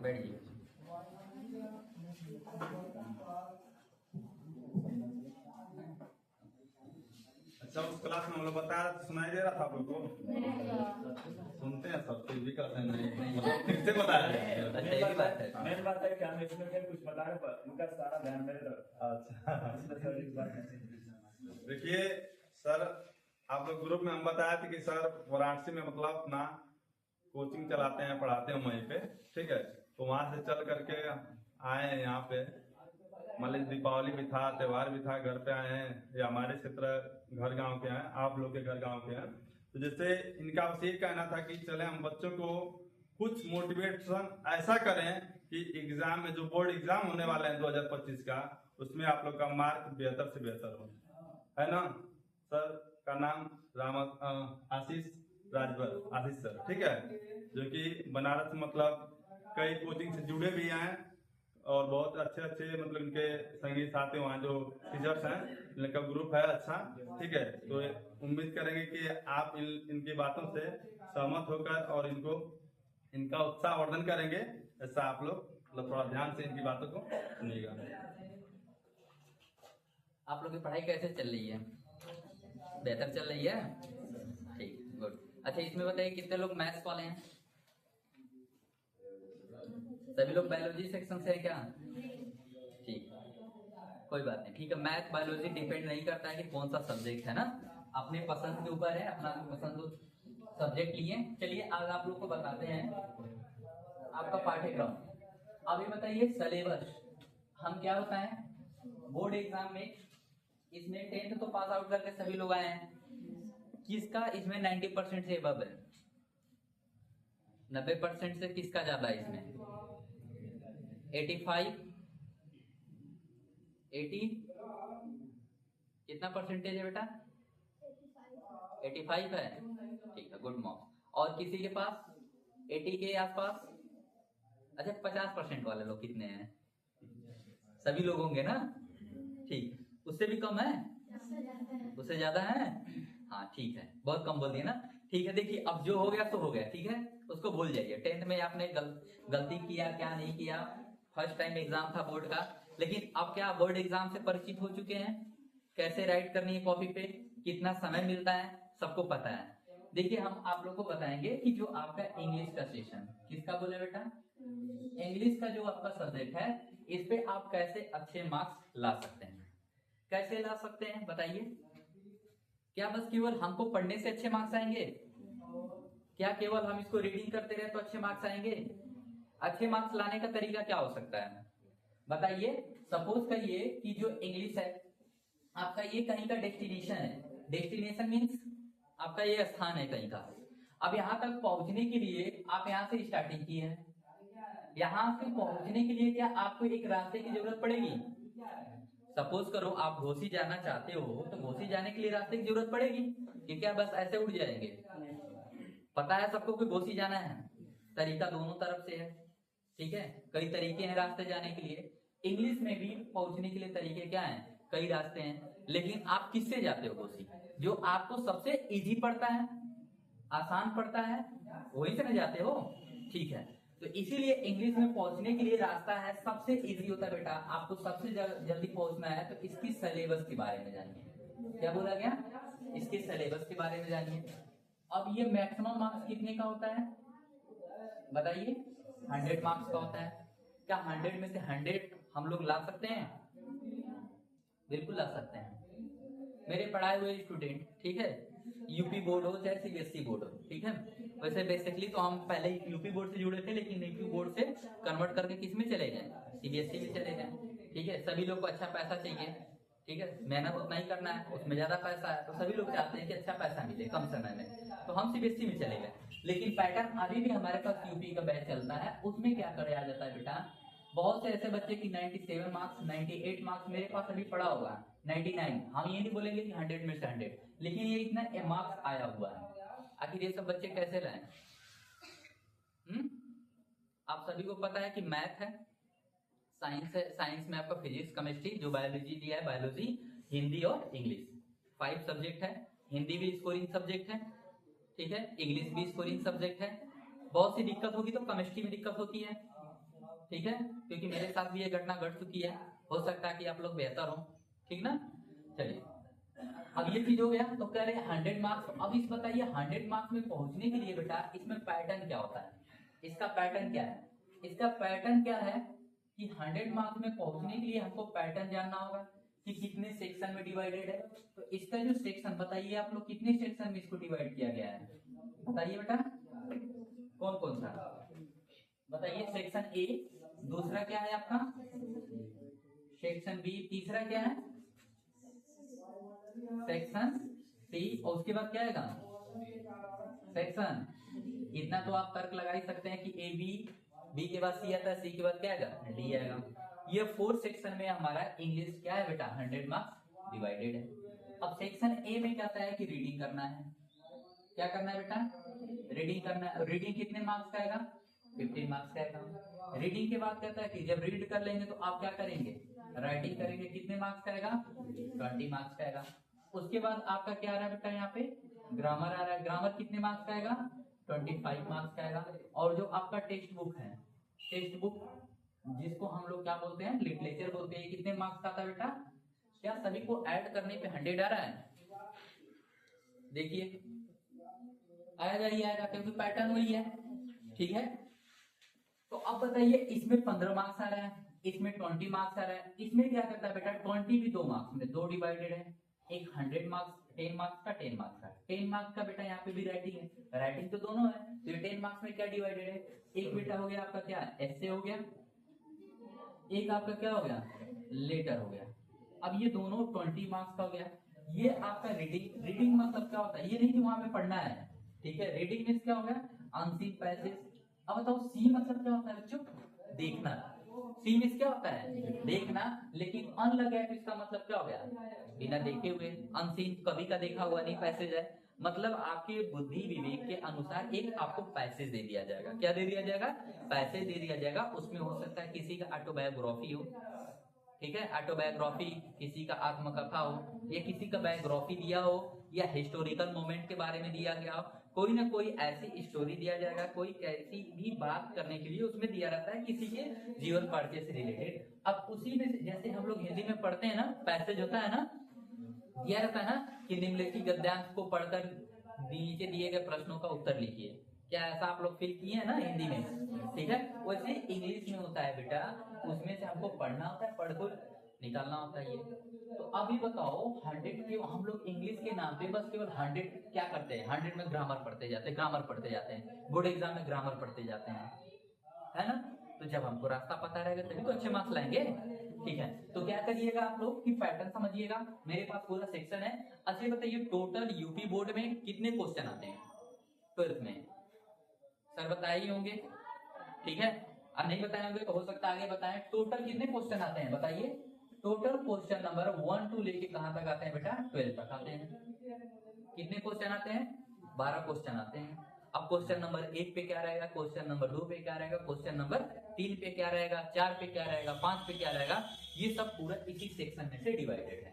बैठिए। अच्छा, उस क्लास में हम लोग बता रहे थे, सुनाई दे रहा था आप लोग को? सुनते हैं सब, फिर भी कहते हैं नहीं, मतलब फिर से बता रहे हैं। अच्छा, ये भी बात है। मेन बात है कि हम इसमें क्या कुछ बता रहे पर उनका सारा ध्यान मेरे तरफ। अच्छा, इसलिए सर एक बात नहीं। देखिए सर, आप लोग ग्रुप में हम बताए थे कि सर वाराणसी में मतलब अपना कोचिंग चलाते हैं, पढ़ाते हैं वहीं पे, ठीक है। तो वहां से चल करके आए हैं यहाँ पे, मान लीजिए दीपावली भी था, त्योहार भी था, घर पे आए हैं, या हमारे क्षेत्र घर गांव के हैं, आप लोग के घर गांव के हैं। तो जैसे इनका बस ये कहना था कि चले हम बच्चों को कुछ मोटिवेशन ऐसा करें कि एग्जाम में, जो बोर्ड एग्जाम होने वाले हैं 2025 का, उसमें आप लोग का मार्क बेहतर से बेहतर हो, है ना। सर का नाम आशीष राजभर, आशीष सर, ठीक है, जो कि बनारस मतलब कई कोचिंग से जुड़े भी हैं और बहुत अच्छे अच्छे मतलब इनके संगी साथी वहाँ जो टीचर्स हैं, इनका ग्रुप है अच्छा, ठीक है। तो उम्मीद करेंगे कि आप इनकी बातों से सहमत होकर और इनका उत्साहवर्धन करेंगे। ऐसा आप लोग मतलब थोड़ा ध्यान से इनकी बातों को सुनिएगा। आप लोग की पढ़ाई कैसे चल रही है? बेहतर चल रही है? ठीक, गुड। अच्छा, इसमें बताइए कितने लोग मैथ्स वाले हैं? सभी लोग बायोलॉजी सेक्शन से है क्या? ठीक, कोई बात नहीं, ठीक है। मैथ बायोलॉजी डिपेंड नहीं करता है कि कौन सा सब्जेक्ट है ना, अपने पसंद के ऊपर है, अपना पसंद सब्जेक्ट लिए। चलिए आज आप लोग को बताते हैं आपका पाठ्यक्रम। अभी बताइए सिलेबस हम क्या बताएं? बोर्ड एग्जाम में इसमें 10th तो पास आउट करके सभी लोग आए हैं, किसका इसमें 90% से अबव है? 90% से किसका ज्यादा है इसमें? 85, 80, कितना परसेंटेज है बेटा? 85 है, ठीक है, गुड मार्क्स। और किसी के पास 80 के आसपास? अच्छा, 50% वाले लोग कितने हैं? सभी लोग होंगे ना, ठीक। उससे भी कम है? उससे ज्यादा है? हाँ ठीक है, बहुत कम बोल दिए ना, ठीक है। देखिए अब जो हो गया तो हो गया, ठीक है, उसको भूल जाइए। 10th में आपने गलती किया क्या नहीं किया, फर्स्ट टाइम एग्जाम था बोर्ड का, लेकिन अब क्या बोर्ड एग्जाम से परिचित हो चुके हैं, कैसे राइट करनी है कॉपी पे, कितना समय मिलता है, सबको पता है। देखिए हम आप लोग को बताएंगे कि जो आपका इंग्लिश का सेशन, किसका बोले बेटा? इंग्लिश का जो आपका सब्जेक्ट है, इस पे आप कैसे अच्छे मार्क्स ला सकते हैं। कैसे ला सकते हैं बताइए? क्या बस केवल हमको पढ़ने से अच्छे मार्क्स आएंगे? क्या केवल हम इसको रीडिंग करते रहे तो अच्छे मार्क्स आएंगे? अच्छे मार्क्स लाने का तरीका क्या हो सकता है बताइए? सपोज करिए कि जो इंग्लिश है आपका, ये कहीं का डेस्टिनेशन है। डेस्टिनेशन मीन्स आपका ये स्थान है कहीं का। अब यहाँ तक पहुंचने के लिए आप यहाँ से स्टार्टिंग की है, यहाँ से पहुंचने के लिए क्या आपको एक रास्ते की जरूरत पड़ेगी? सपोज करो आप घोसी जाना चाहते हो, तो घोसी जाने के लिए रास्ते की जरूरत पड़ेगी कि क्या बस ऐसे उड़ जाएंगे? पता है सबको कि घोसी जाना है, तरीका दोनों तरफ से है, ठीक है, कई तरीके हैं रास्ते जाने के लिए। इंग्लिश में भी पहुंचने के लिए तरीके क्या हैं? कई रास्ते हैं, लेकिन आप किससे जाते हो घोसी? जो आपको सबसे इजी पड़ता है, आसान पड़ता है, वही से ना जाते हो, ठीक है। तो इसीलिए इंग्लिश में पहुंचने के लिए रास्ता है सबसे इजी होता है बेटा, आपको सबसे जल्दी पहुंचना है तो इसकी सिलेबस के बारे में जानिए। क्या बोला गया? इसके सिलेबस के बारे में जानिए। अब ये मैक्सिमम मार्क्स कितने का होता है बताइए? 100 मार्क्स का होता है। क्या 100 में से 100 हम लोग ला सकते हैं? बिल्कुल ला सकते हैं। मेरे पढ़ाए हुए स्टूडेंट, ठीक है, यूपी बोर्ड हो चाहे सीबीएसई बोर्ड हो, ठीक है, वैसे बेसिकली तो हम पहले यूपी बोर्ड से जुड़े थे, लेकिन यूपी बोर्ड से कन्वर्ट करके किस में चले गए? सीबीएसई में चले गए, ठीक है। सभी लोग को अच्छा पैसा चाहिए, ठीक है, मेहनत उतना ही करना है, उसमें ज्यादा पैसा है, तो सभी लोग चाहते हैं कि अच्छा पैसा मिले कम समय में, तो हम सीबीएसई में चले गए। लेकिन पैटर्न अभी भी हमारे पास यूपी का बैच चलता है, उसमें क्या कराया जाता है बेटा? बहुत से ऐसे बच्चे की 97 मार्क्स 98 मार्क्स मेरे पास अभी पड़ा होगा, 99, हम ये नहीं बोलेंगे कि 100 में से 100, लेकिन ये इतना मार्क्स आया हुआ है। आखिर ये सब बच्चे कैसे लाए? आप सभी को पता है कि मैथ है, साइंस है, साइंस में आपका फिजिक्स केमिस्ट्री, जो बायोलॉजी दिया है बायोलॉजी, हिंदी और इंग्लिश, 5 सब्जेक्ट है। हिंदी भी स्कोरिंग सब्जेक्ट है, ठीक है, इंग्लिश भी स्कोरिंग सब्जेक्ट है। बहुत सी दिक्कत होगी तो केमिस्ट्री में दिक्कत होती है, ठीक है, क्योंकि मेरे साथ भी ये घटना घट चुकी है, हो सकता है कि आप लोग बेहतर हो, ठीक ना। चलिए अब ये चीज हो गया, तो कह रहे 100 मार्क्स। अब इस बताइए 100 मार्क्स में पहुंचने के लिए बेटा इसमें पैटर्न क्या होता है, इसका पैटर्न क्या है, इसका पैटर्न क्या है कि 100 मार्क्स में पहुंचने के लिए हमको पैटर्न जानना होगा कि कितने सेक्शन में डिवाइडेड है। तो इसका जो सेक्शन बताइए आप लोग, कितने सेक्शन में इसको डिवाइड किया गया है, बताइए बेटा कौन कौन सा बताइए। सेक्शन ए, दूसरा क्या है आपका सेक्शन बी, तीसरा क्या है सेक्शन सी, और उसके बाद क्या आएगा सेक्शन। इतना तो आप तर्क लगा ही सकते हैं कि ए बी, बी के बाद सी आता है, सी के बाद क्या आएगा डी आएगा। ये 4 सेक्शन में हमारा इंग्लिश क्या है बेटा 100 मार्क्स डिवाइडेड है। अब सेक्शन ए में क्या होता है कि रीडिंग करना है, क्या करना है बेटा रीडिंग करना है। रीडिंग कितने मार्क्स का आएगा 15 मार्क्स का आएगा। रीडिंग के बाद कहता है कि जब रीड कर लेंगे तो आप क्या करेंगे राइटिंग करेंगे, कितने मार्क्स का आएगा 20 मार्क्स का आएगा। उसके बाद आपका क्या आ रहा है बेटा यहाँ पे ग्रामर आ रहा है, ग्रामर कितने मार्क्स का आएगा 25 मार्क्स का आएगा। और जो आपका टेक्स्ट बुक है, टेक्स्ट बुक जिसको हम लोग क्या बोलते हैं लिटरेचर बोलते हैं, कितने मार्क्स का आता है बेटा, क्या सभी को ऐड करने पे 100 आ रहा है, देखिए आएगा ही आएगा क्योंकि पैटर्न वही है, ठीक है। तो अब बताइए इसमें 15 मार्क्स आ रहा है, इसमें 20 मार्क्स आ रहा है, इसमें क्या करता है बेटा 20 भी 2 मार्क्स में 2 डिवाइडेड है, एक 100 मार्क्स 10 मार्क्स का 10 मार्क्स का 10 मार्क्स का बेटा यहाँ पे भी राइटिंग है, राइटिंग तो दोनों है, तो ये 10 मार्क्स में क्या डिवाइडेड है, एक बेटा हो गया आपका क्या एस्से हो गया, एक आपका क्या हो गया लेटर हो गया। अब ये दोनों 20 मार्क्स का हो गया। ये आपका रीडिंग, रीडिंग मतलब क्या होता है ये नहीं कि वहां पे पढ़ना है, ठीक है। रीडिंग मींस क्या हो गया अनसीन पैसेज। अब बताओ सी मतलब क्या होता है बच्चों देखना, सी मींस क्या होता है देखना, लेकिन अन लगा है तो इसका मतलब क्या हो गया बिना देखे हुए, अनसीन कभी का देखा हुआ नहीं पैसेज है, मतलब आपके बुद्धि विवेक के अनुसार एक आपको पैसेज दे दिया जाएगा, क्या दे दिया जाएगा पैसेज दे दिया जाएगा। उसमें हो सकता है किसी का ऑटोबायोग्राफी हो, ठीक है, ऑटोबायोग्राफी, किसी का आत्मकथा हो, या किसी का बायोग्राफी दिया हो, या हिस्टोरिकल मोमेंट के बारे में दिया गया हो, कोई ना कोई ऐसी स्टोरी दिया जाएगा, कोई कैसी भी बात करने के लिए उसमें दिया रहता है किसी के जीवन परिचय से रिलेटेड। अब उसी में से जैसे हम लोग हिंदी में पढ़ते हैं ना पैसेज होता है ना, दिया रहता है ना कि निम्नलिखित गद्यांश को पढ़कर नीचे दिए गए प्रश्नों का उत्तर लिखिए, क्या ऐसा आप लोग फील किए हैं ना हिंदी में, ठीक है। वैसे इंग्लिश में होता है बेटा, उसमें से हमको पढ़ना होता है, पढ़कर निकालना होता है ये। तो अभी बताओ 100 के हम लोग इंग्लिश के नाम पे बस केवल 100 क्या करते हैं 100 में ग्रामर पढ़ते जाते हैं, ग्रामर पढ़ते जाते हैं, बोर्ड एग्जाम में ग्रामर पढ़ते जाते हैं, है ना। तो जब हमको रास्ता पता रहेगा तभी तो अच्छे मार्क्स लाएंगे, ठीक है। तो क्या करिएगा आप लोग कि पैटर्न समझिएगा, मेरे पास पूरा सेक्शन है। अच्छा बताइए टोटल यूपी बोर्ड में कितने क्वेश्चन आते हैं 12th में, सर बताए ही होंगे, ठीक है। और नहीं बताए होंगे तो हो सकता है आगे बताएं, टोटल कितने क्वेश्चन आते हैं बताइए। टोटल क्वेश्चन नंबर 1 to लेके कहां तक आते हैं बेटा 12 तक आते हैं। कितने क्वेश्चन आते हैं 12 क्वेश्चन आते हैं। अब क्वेश्चन नंबर 1 पे क्या रहेगा, क्वेश्चन नंबर 2 पे क्या रहेगा, क्वेश्चन नंबर 3 पे क्या रहेगा, 4 पे क्या रहेगा, 5 पे क्या रहेगा, ये सब पूरा इसी सेक्शन में से डिवाइडेड है,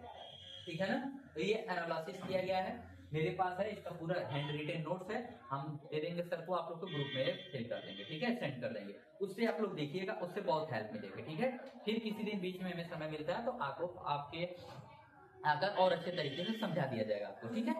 ठीक है ना। तो ये एनालिसिस किया गया है, मेरे पास है, इसका पूरा हैंड रिटेन नोट्स है, हम दे देंगे सर को, आप लोग को ग्रुप में फिल कर देंगे, ठीक है, सेंड कर देंगे, उससे आप लोग देखिएगा, उससे बहुत हेल्प मिलेगी, ठीक है। फिर किसी दिन बीच में हमें समय मिलता है तो आपको आपके आकर और अच्छे तरीके से समझा दिया जाएगा आपको, ठीक है।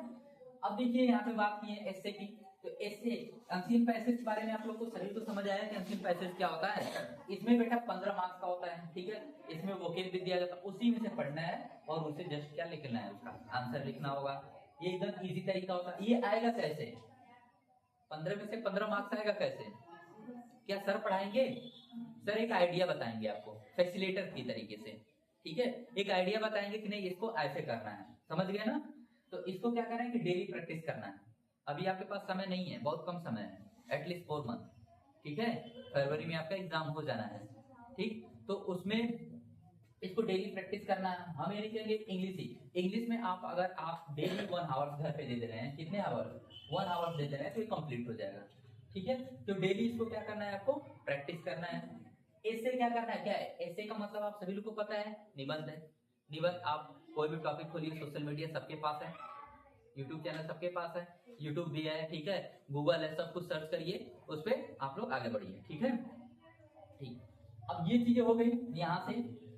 अब देखिए यहाँ पे बात की है एस्से की, तो एस्से अनसीन पैसेज के बारे में आप लोग को सभी को समझ आया कि अनसीन पैसेज क्या होता है। इसमें बेटा 15 मार्क्स का होता है, ठीक है। इसमें वोकेब भी दिया जाता है, उसी में से पढ़ना है और उसे जस्ट क्या लिखना है, उसका आंसर लिखना होगा। ये एकदम इजी तरीका होता है। ये आएगा कैसे 15 में से 15 मार्क्स आएगा कैसे, क्या सर पढ़ाएंगे, सर एक आइडिया बताएंगे आपको फैसिलिटेटर की तरीके से, ठीक है, एक आइडिया बताएंगे कि नहीं इसको ऐसे करना है, समझ गए ना। तो इसको क्या करना है कि डेली प्रैक्टिस करना है। अभी आपके पास समय नहीं है, बहुत कम समय है, एटलीस्ट 4 मंथ, ठीक है। फरवरी में आपका एग्जाम हो जाना है, ठीक। तो उसमें इसको डेली प्रैक्टिस करना है। हम ये नहीं कहेंगे इंग्लिश ही, इंग्लिश में आप अगर आप डेली 1 आवर घर पे दे दे रहे हैं, कितने आवर 1 आवर दे दे रहे हैं तो ये कंप्लीट हो जाएगा, ठीक है। तो डेली इसको क्या करना है, आपको प्रैक्टिस करना है। एस्से क्या करना है, क्या है एस्से का मतलब आप सभी लोग को पता है, निबंध है। निबंध आप कोई भी टॉपिक खोलिए, सोशल मीडिया सबके पास है, यूट्यूब चैनल सबके पास है, यूट्यूब भी है, ठीक है, गूगल है, सब कुछ सर्च करिए, उस पर आप लोग आगे बढ़िए, ठीक है, ठीक। अब ये चीजें हो गई, यहाँ से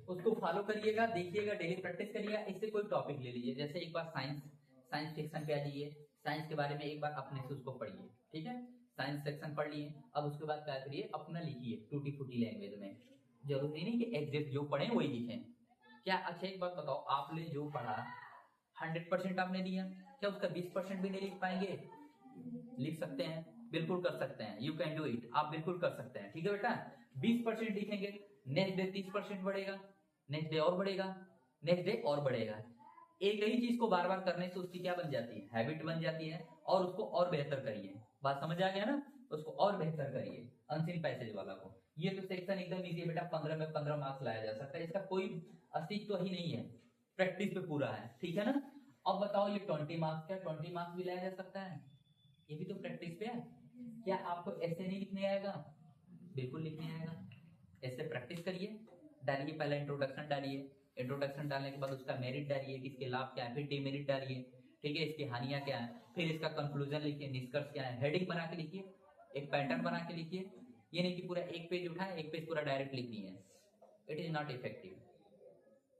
उसको फॉलो करिएगा, देखिएगा, डेली प्रैक्टिस करिएगा। इससे कोई टॉपिक ले लीजिए, जैसे एक बार साइंस सेक्शन पे आ जाइए, साइंस के बारे में एक बार अपने से उसको पढ़िए, ठीक है। साइंस सेक्शन पढ़ लिए, अब उसके बाद क्या करिए, अपना लिखिए टूटी फूटी लैंग्वेज में। जरूरी नहीं कि एग्जैक्ट जो पढ़े वही लिखें। क्या, अच्छा एक बात बताओ, आपने जो पढ़ा 100% आपने दिया, क्या उसका 20% भी नहीं लिख पाएंगे? लिख सकते हैं, बिल्कुल कर सकते हैं, यू कैन डू इट, आप बिल्कुल कर सकते हैं, ठीक है बेटा। 20% लिखेंगे, नेक्स्ट डे 30% बढ़ेगा, नेक्स्ट डे और बढ़ेगा, नेक्स्ट डे और बढ़ेगा। एक ही चीज को बार बार करने से उसकी क्या बन जाती है, हैबिट बन जाती है, और उसको और बेहतर करिए। बात समझ आ गया ना? उसको और बेहतर करिए अनसीन पैसेज वाला को। ये तो सेक्शन एकदम इजी है बेटा, 15 में 15 मार्क्स लाया जा सकता है, इसका कोई अस्तित्व ही नहीं है, प्रैक्टिस पे पूरा है, ठीक है ना। अब बताओ ये 20 मार्क्स, क्या 20 मार्क्स भी लाया जा सकता है? ये भी तो प्रैक्टिस पे है। क्या आपको ऐसे नहीं लिखने आएगा? बिल्कुल लिखने आएगा। ऐसे प्रैक्टिस करिए, डालिए, पहले इंट्रोडक्शन डालिए, इंट्रोडक्शन डालने के बाद उसका मेरिट डालिए कि इसके लाभ क्या है, फिर डिमेरिट डालिए, ठीक है, इसकी हानियां क्या है, फिर इसका कंक्लूजन लिखिए, निष्कर्ष क्या है, हेडिंग बना के लिखिए, एक पैटर्न बना के लिखिए। ये नहीं कि पूरा एक पेज उठाए, एक पेज पूरा डायरेक्ट लिख दिए, it is not effective.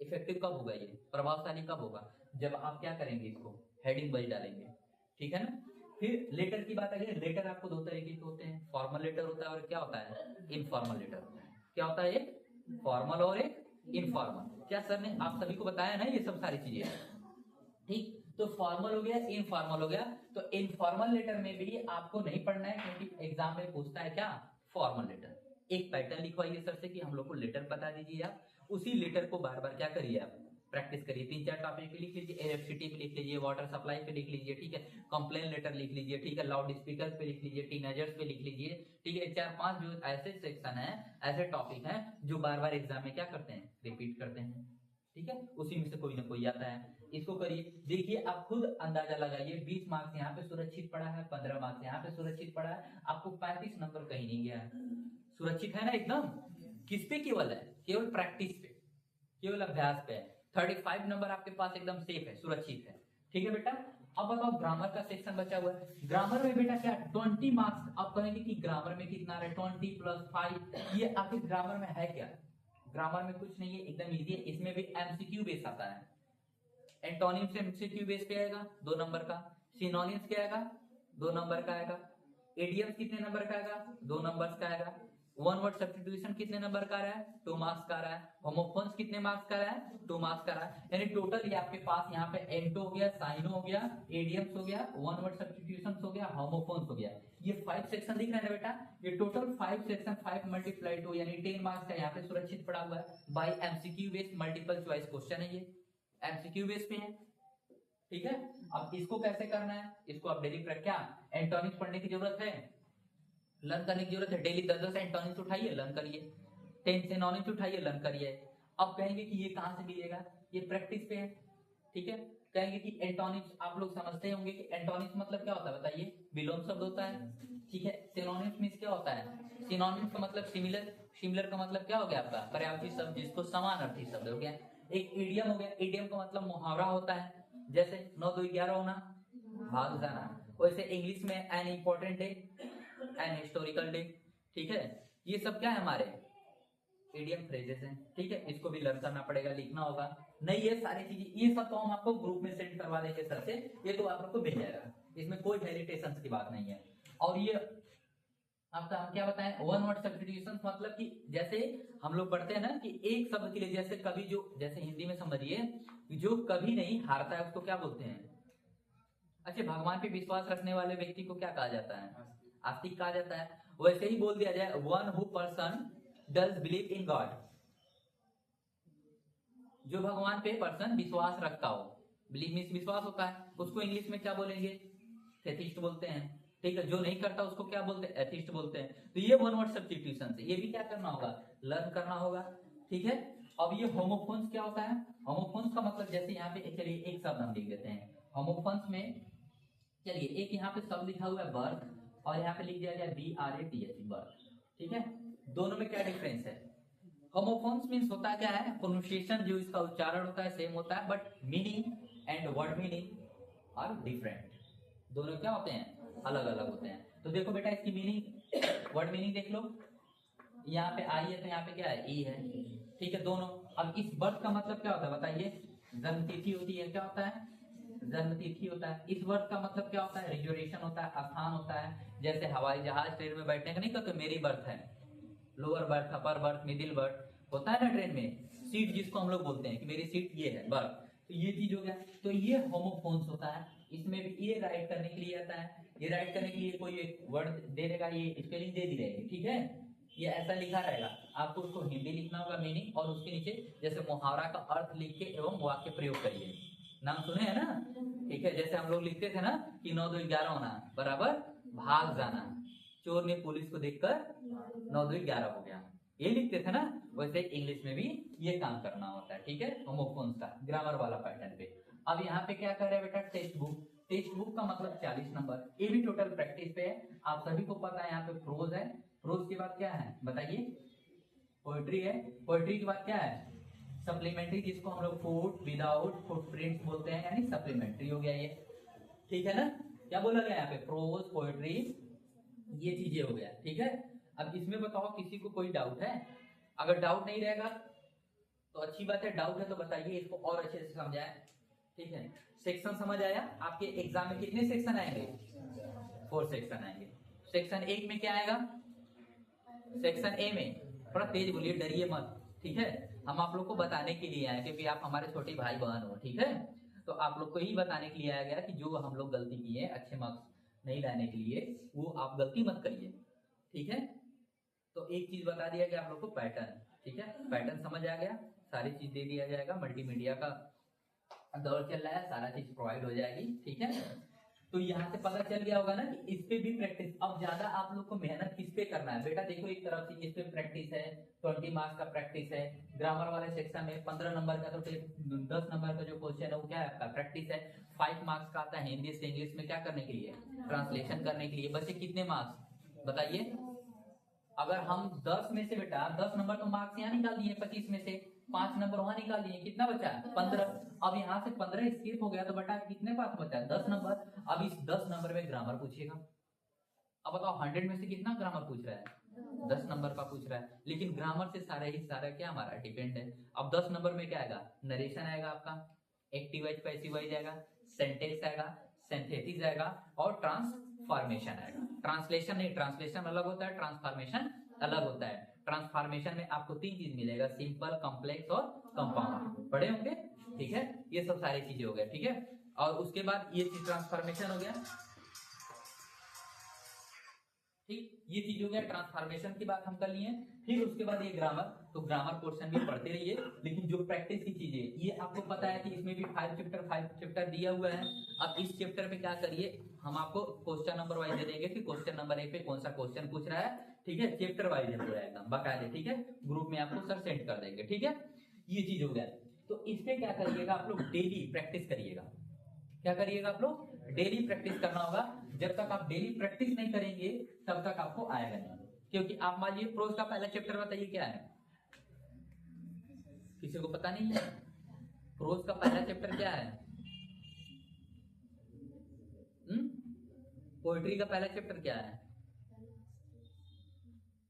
Effective कब होगा, ये प्रभावशाली कब होगा, जब आप क्या करेंगे, इसको हेडिंग वाइज डालेंगे, ठीक है ना। फिर लेटर की बात है, लेटर आपको दो तरीके के होते हैं, फॉर्मल लेटर होता है और क्या होता है, इनफॉर्मल लेटर होता है। क्या होता है, एक फॉर्मल और एक इनफॉर्मल। क्या सर ने आप सभी को बताया ना ये सब सारी चीजें, ठीक। तो फॉर्मल हो गया, इनफॉर्मल हो गया। तो इनफॉर्मल लेटर में भी आपको नहीं पढ़ना है, क्योंकि एग्जाम में पूछता है क्या, फॉर्मल लेटर। एक पैटर्न लिखवाइए सर से कि हम लोग को लेटर बता दीजिए, आप उसी लेटर को बार बार क्या करिए, आप प्रैक्टिस करिए। 3-4 टॉपिक पे लिख लीजिए, एफसीटी पे लिख लीजिए, वाटर सप्लाई पे लिख लीजिए, ठीक है, कंप्लेन लेटर लिख लीजिए, ठीक है, लाउड स्पीकर पे लिख लीजिए, टीनेजर्स पे लिख लीजिए, ठीक है। 4-5 जो ऐसे सेक्शन है, ऐसे टॉपिक हैं जो बार बार एग्जाम में क्या करते हैं, रिपीट करते हैं, ठीक है। उसी में से कोई ना कोई आता है, इसको करिए। देखिए आप खुद अंदाजा लगाइए, 20 मार्क्स यहाँ पे सुरक्षित पड़ा है, 15 मार्क्स यहाँ पे सुरक्षित पड़ा है, आपको 35 नंबर कहीं नहीं गया है, सुरक्षित है ना एकदम। किस पे केवल है, केवल प्रैक्टिस पे, केवल अभ्यास पे है। 35 नंबर आपके पास एकदम सेफ है, सुरक्षित है, ठीक है बेटा। अब बताओ ग्रामर का सेक्शन बचा हुआ है। ग्रामर में बेटा क्या 20 मार्क्स, आप कहेंगे कि ग्रामर में कितना है, 20 + 5, ये आखिर ग्रामर में है क्या? ग्रामर में कुछ नहीं है, एकदम इजी है। इसमें भी एमसीक्यू बेस आता है। एंटोनिम्स एमसीक्यू बेस पे आएगा 2 नंबर का, सिनोनिम्स क्या आएगा 2 नंबर का आएगा, इडियम्स कितने नंबर का आएगा 2 नंबर का आएगा, वन वर्ड सब्स्टिट्यूशन कितने नंबर का रहा है 2 मार्क्स का रहा है, होमोफोन्स कितने मार्क्स का रहा है 2 मार्क्स का रहा है। यानी टोटल ये आपके पास यहाँ पे एंटो हो गया, साइनो हो गया, इडियम्स हो गया, वन वर्ड सब्स्टिट्यूशंस हो गया, होमोफोन्स हो गया। ये 5 सेक्शन दिख रहे हैं ना बेटा, ये टोटल 5 सेक्शन 5 × 2 यानी 10 मार्क्स का यहाँ पे सुरक्षित पड़ा हुआ है। By MCQ based multiple choice question है, ये एमसीक्यू बेस पे है, ठीक है। अब इसको कैसे करना है, इसको आप डेली क्या एंटोनिम्स पढ़ने की जरूरत है, लर्न करने की जरूरत है। डेली 10-10 एंटोनिम्स उठाइए, लर्न करिए, 10 सिनोनिम्स उठाइए, लर्न करिए। अब कहेंगे कि ये कहां से मिलेगा, ये प्रैक्टिस पे है, ठीक है। कहेंगे कि एंटोनिम्स आप लोग समझते होंगे कि एंटोनिम्स मतलब क्या होता है, बताइए, विलोम शब्द होता है, ठीक है। सिनोनिम्स मींस क्या होता है, सिनोनिम्स का मतलब सिमिलर, सिमिलर का मतलब क्या हो गया आपका पर्यायवाची शब्द, जिसको समानार्थी शब्द हो गया। एक इडियम हो गया, इडियम का मतलब मुहावरा होता है, जैसे 9 2 11 होना, भाग जाना। वैसे इंग्लिश में an important day, an historical day, ठीक है। ये सब क्या है हमारे इडियम फ्रेजेस हैं, ठीक है। इसको भी लर्न करना पड़ेगा, लिखना होगा। नहीं ये सारी चीजें, ये सब तो हम आपको ग्रुप में सेंड करवा देंगे सर से, ये तो आप लोग को भेज जाएगा, इसमें कोई हेजिटेशन की बात नहीं है। और ये आपका हम क्या बताएं, वन वर्ड सब्स्टिट्यूशन मतलब कि जैसे हम लोग पढ़ते हैं ना कि एक शब्द के लिए, जैसे कभी जो, जैसे हिंदी में समझिए, जो कभी नहीं हारता है उसको क्या बोलते हैं, अच्छा भगवान पे विश्वास रखने वाले व्यक्ति को क्या कहा जाता है, आस्तिक कहा जाता है। वैसे ही बोल दिया जाए, one who person does believe in God, जो भगवान पे पर्सन विश्वास रखता हो, बिलीव मींस विश्वास होता है, उसको इंग्लिश में क्या बोलेंगे, थेथिस्ट बोलते हैं, ठीक है। जो नहीं करता उसको क्या बोलते हैं, एथिस्ट बोलते हैं। तो ये वन वर्ड सब्स्टिट्यूशन से ये भी क्या करना होगा, लर्न करना होगा, ठीक है। अब ये होमोफोन्स क्या होता है, होमोफोन्स का मतलब जैसे यहाँ पे चलिए एक शब्द हम लिख देते हैं होमोफोन्स में, चलिए एक यहाँ पे शब्द लिखा हुआ है बर्थ, और यहाँ पे लिख दिया गया BRATH बर्थ, ठीक है। दोनों में क्या डिफरेंस है, होमोफोन्स मींस होता क्या है, प्रोनाउंसिएशन जो इसका उच्चारण होता है सेम होता है, but meaning and word meaning are different, दोनों क्या होते हैं अलग अलग होते हैं। तो देखो बेटा इसकी मीनिंग, वर्ड मीनिंग देख लो, यहाँ पे आई है तो यहाँ पे क्या है ई है, ठीक है दोनों। अब इस बर्थ का मतलब क्या होता है बताइए, जन्म तिथि होती है, क्या होता है जन्म तिथि होता है। इस बर्थ का मतलब क्या होता है, रिजर्वेशन होता है, स्थान होता है। जैसे हवाई जहाज ट्रेन में बैठने का नहीं कहते मेरी बर्थ है, lower berth upper berth middle birth होता है ना ट्रेन में, सीट जिसको हम लोग बोलते हैं कि मेरी सीट ये है बर्थ, तो ये चीज हो गया। तो ये होमोफोन्स होता है, इसमें भी ये राइट करने के लिए आता है। ये राइट करने के लिए कोई एक वर्ड दे देगा, ये स्पेलिंग दे दी रहेगी, ठीक है, ये ऐसा लिखा रहेगा, आपको उसको हिंदी लिखना होगा मीनिंग, और उसके नीचे जैसे मुहावरा का अर्थ लिख के एवं वाक्य प्रयोग करिए। नाम सुने है ना, ठीक है। जैसे हम लोग लिखते थे ना कि 9 2 11 होना बराबर भाग जाना, चोर ने पुलिस को देखकर 9 2 11 हो गया, ये लिखते थे ना, वैसे इंग्लिश में भी ये काम करना होता है, ठीक है, होमोफोन्स का ग्रामर वाला पैटर्न पे। अब यहाँ पे क्या कर रहे हैं बेटा, टेक्स्ट बुक। टेक्स्ट बुक का मतलब 40 नंबर, ये भी टोटल प्रैक्टिस पे है। आप सभी को पता है यहाँ पे प्रोज है, प्रोज के बाद क्या है बताइए, पोएट्री है, पोएट्री के बाद क्या है सप्लीमेंट्री, जिसको हम लोग फुट विदाउट फुटप्रिंट्स बोलते हैं, यानी सप्लीमेंट्री हो गया ये, ठीक है ना। क्या बोला गया यहाँ पे, प्रोज पोएट्री ये चीजें हो गया, ठीक है। अब इसमें बताओ किसी को कोई डाउट है, अगर डाउट नहीं रहेगा तो अच्छी बात है, डाउट है तो बताइए, इसको और अच्छे से समझाएं, ठीक है। सेक्शन समझ आया, आपके एग्जाम में कितने सेक्शन आएंगे, 4 सेक्शन आएंगे। सेक्शन 1 में क्या आएगा, सेक्शन ए में थोड़ा तेज बोलिए, डरिए मत, ठीक है, हम आप लोग को बताने के लिए आए क्योंकि आप हमारे छोटे भाई बहन हो, ठीक है, तो आप लोग को ही बताने के लिए आया गया कि जो हम लोग गलती किए अच्छे मार्क्स नहीं लाने के लिए, वो आप गलती मत करिए, ठीक है। तो एक चीज बता दिया गया आप लोग को, पैटर्न, ठीक है, पैटर्न समझ आ गया, सारी चीज दे दिया जाएगा, मल्टीमीडिया का दौर चल रहा है, सारा चीज प्रोवाइड हो जाएगी, ठीक है। तो यहाँ से पता चल गया होगा ना कि इस पे भी प्रैक्टिस, अब ज्यादा आप लोग को मेहनत किस पे करना है बेटा, देखो एक तरफ से इस पे प्रैक्टिस है, 20 मार्क्स का प्रैक्टिस है, ग्रामर वाले सेक्शन में 15 नंबर का, तो 10 नंबर का जो क्वेश्चन है वो क्या है आपका प्रैक्टिस है। 5 मार्क्स का आता है हिंदी से इंग्लिश में, क्या करने के लिए, ट्रांसलेशन करने के लिए। बच्चे कितने मार्क्स बताइए, अगर हम 10 में से बेटा 10 नंबर तो मार्क्स यहाँ निकाल दिए, 25 में से 5 नंबर वहां निकाल दिए, कितना बचा 15। अब यहाँ से 15 स्किप हो गया तो बेटा कितने पास बचा 10 नंबर। अब इस 10 नंबर में ग्रामर पूछेगा, अब बताओ 100 में से कितना ग्रामर पूछ रहा है, 10 नंबर का पूछ रहा है, लेकिन ग्रामर से सारा ही सारा क्या हमारा डिपेंड है। अब 10 नंबर में क्या आएगा, नरेशन आएगा आपका, एक्टिव वाइज पैसिव वाइज आएगा, सेंटेंस आएगा, सिंथेसिस आएगा और ट्रांसफॉर्मेशन आएगा। ट्रांसलेशन नहीं, ट्रांसलेशन अलग होता है, ट्रांसफॉर्मेशन अलग होता है। ट्रांसफॉर्मेशन में आपको 3 चीज मिलेगा, सिंपल, कॉम्प्लेक्स और कंपाउंड, पढ़े होंगे, ठीक है, ये सब सारी चीजें हो गया, ठीक है। और उसके बाद ये चीज ट्रांसफॉर्मेशन हो गया, ठीक, ये चीज हो गया, ट्रांसफॉर्मेशन की बात हम कर लिए। फिर उसके बाद ये ग्रामर, तो ग्रामर पोर्शन भी पढ़ते रहिए, लेकिन जो प्रैक्टिस की चीजें ये आपको पता है कि इसमें भी 5 चैप्टर दिया हुआ है। अब इस चैप्टर में क्या करिए, हम आपको क्वेश्चन नंबर वाइज दे देंगे कि क्वेश्चन नंबर 1 पे कौन सा क्वेश्चन पूछ रहा है, ठीक है, चैप्टर वाइज है पूरा एकदम बकायदे, ठीक है, ग्रुप में आपको सर सेंड कर देंगे, ठीक है, ये चीज हो गया। तो इस पे क्या करिएगा आप लोग, डेली प्रैक्टिस करिएगा। क्या करिएगा आप लोग, डेली प्रैक्टिस करना होगा। जब तक आप डेली प्रैक्टिस नहीं करेंगे तब तक आपको आएगा नहीं, क्योंकि आप मान लीजिए प्रोज का पहला चैप्टर बताइए क्या है, किसी को पता नहीं है, प्रोज का पहला चैप्टर क्या है, पोएट्री का पहला चैप्टर क्या है,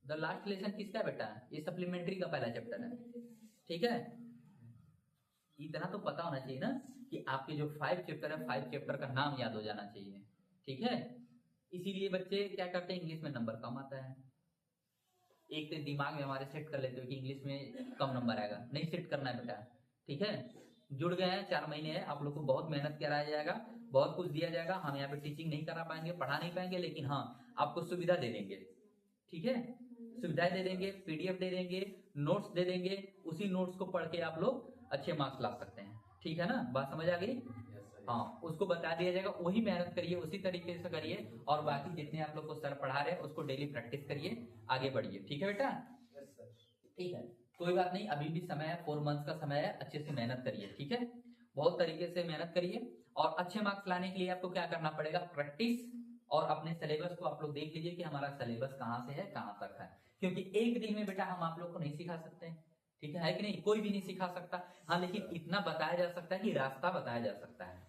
द लास्ट लेसन किसका बेटा, ये सप्लीमेंट्री का पहला चैप्टर है, ठीक है। इतना तो पता होना चाहिए ना कि आपके जो 5 चैप्टर है, 5 चैप्टर का नाम याद हो जाना चाहिए, ठीक है। इसीलिए बच्चे क्या करते हैं, इंग्लिश में नंबर कम आता है, एक तो दिमाग में हमारे सेट कर लेते हो कि इंग्लिश में कम नंबर आएगा, नहीं सेट करना है बेटा, ठीक है। जुड़ गए हैं, 4 महीने हैं, आप लोग को बहुत मेहनत कराया जाएगा, बहुत कुछ दिया जाएगा। हम यहाँ पे टीचिंग नहीं करा पाएंगे, पढ़ा नहीं पाएंगे, लेकिन हाँ आपको सुविधा दे देंगे, ठीक है, सुविधाएं दे देंगे, पीडीएफ दे देंगे, नोट्स दे देंगे, उसी नोट्स को पढ़ के आप लोग अच्छे मार्क्स ला सकते हैं, ठीक है ना, बात समझ आ गई। हाँ, उसको बता दिया जाएगा, वही मेहनत करिए, उसी तरीके से करिए, और बाकी जितने आप लोग को सर पढ़ा रहे हैं उसको डेली प्रैक्टिस करिए, आगे बढ़िए, ठीक है बेटा, ठीक है, कोई बात नहीं, अभी भी समय है, 4 मंथ्स का समय है, अच्छे से मेहनत करिए, ठीक है, बहुत तरीके से मेहनत करिए। और अच्छे मार्क्स लाने के लिए आपको क्या करना पड़ेगा, प्रैक्टिस, और अपने सिलेबस को आप लोग देख लीजिए कि हमारा सिलेबस कहाँ से है कहाँ तक है, क्योंकि एक दिन में बेटा हम आप लोग को नहीं सिखा सकते, ठीक है कि नहीं, कोई भी नहीं सिखा सकता, हाँ, लेकिन इतना बताया जा सकता है कि रास्ता बताया जा सकता है,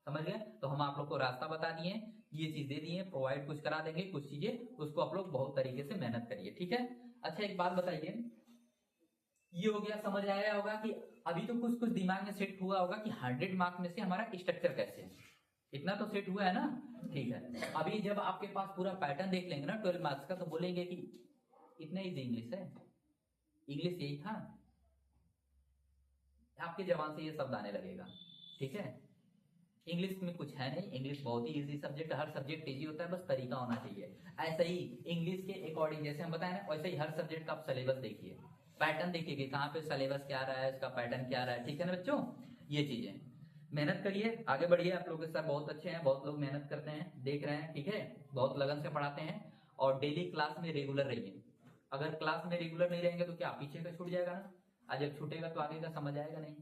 समझ गए। तो हम आप लोग को रास्ता बता दिए, ये चीज दे दिए, प्रोवाइड कुछ करा देंगे, कुछ चीजें उसको आप लोग बहुत तरीके से मेहनत करिए, ठीक है। अच्छा एक बात बताइए, ये हो गया, समझ आया होगा कि अभी तो कुछ कुछ दिमाग में सेट हुआ होगा कि 100 मार्क में से हमारा स्ट्रक्चर कैसे है, इतना तो सेट हुआ है ना। ठीक है, अभी जब आपके पास पूरा पैटर्न देख लेंगे ना 12 मार्क्स का, तो बोलेंगे कि इतना इजी इंग्लिश है, इंग्लिश यही था, आपके जबान से ये शब्द आने लगेगा। ठीक है, इंग्लिश में कुछ है नहीं, इंग्लिश बहुत ही इजी सब्जेक्ट है, हर सब्जेक्ट इजी होता है, बस तरीका होना चाहिए। ऐसा ही इंग्लिश के अकॉर्डिंग जैसे हम बताए ना, वैसे ही हर सब्जेक्ट का आप सिलेबस देखिए, पैटर्न देखिए कि कहाँ पे सिलेबस क्या रहा है, उसका पैटर्न क्या रहा है। ठीक है ना बच्चों, ये चीजें मेहनत करिए, आगे बढ़िए। आप लोग के सर बहुत अच्छे हैं, बहुत लोग मेहनत करते हैं, देख रहे हैं। ठीक है, बहुत लगन से पढ़ाते हैं, और डेली क्लास में रेगुलर रहिए। अगर क्लास में रेगुलर नहीं रहेंगे तो क्या पीछे का छूट जाएगा ना, आज जब छूटेगा तो आगे का समझ आएगा नहीं।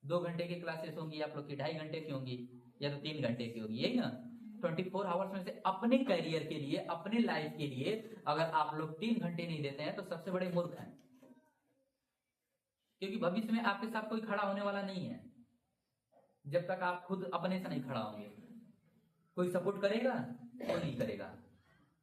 2 घंटे की क्लासेस होंगी आप लोग की, 2.5 घंटे की होंगी, या तो 3 घंटे की होगी, यही ना। 24 आवर्स में से अपने करियर के लिए, अपने लाइफ के लिए अगर आप लोग 3 घंटे नहीं देते हैं तो सबसे बड़े मूर्ख हैं, क्योंकि भविष्य में आपके साथ कोई खड़ा होने वाला नहीं है जब तक आप खुद अपने से नहीं खड़ा होंगे। कोई सपोर्ट करेगा? कोई नहीं करेगा।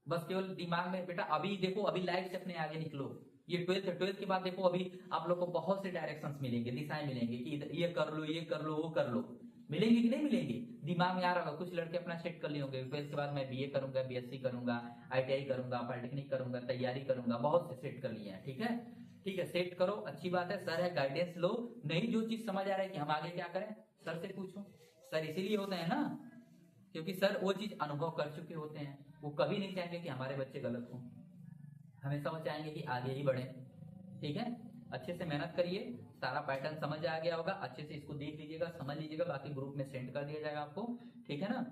बस केवल दिमाग में, बेटा अभी देखो, अभी लाइफ से अपने आगे निकलो। ये 12th के बाद देखो, अभी आप लोग को बहुत से डायरेक्शंस मिलेंगे, दिशाएं मिलेंगे कि ये कर लो, ये कर लो, वो कर लो। मिलेंगे कि नहीं मिलेंगे? दिमाग में आ रहा होगा। कुछ लड़के अपना सेट कर लिए होंगे, 12th के बाद मैं बीए करूंगा, बीएससी करूंगा, आईटीआई करूंगा, पॉलिटेक्निक करूंगा, तैयारी करूंगा, बहुत से सेट कर लिए हैं। ठीक है, ठीक है, सेट करो, अच्छी बात है। सर है, गाइडेंस लो। नहीं जो चीज समझ आ रहा है कि हम आगे क्या करें, सर से पूछो। सर इसीलिए होते हैं ना, क्योंकि सर वो चीज अनुभव कर चुके होते हैं। वो कभी नहीं चाहेंगे कि हमारे बच्चे गलत हों, हमेशा वो चाहेंगे कि आगे ही बढ़े। ठीक है, अच्छे से मेहनत करिए। सारा पैटर्न समझ आ गया होगा, अच्छे से इसको देख लीजिएगा, समझ लीजिएगा, बाकी ग्रुप में सेंड कर दिया जाएगा आपको। ठीक है ना,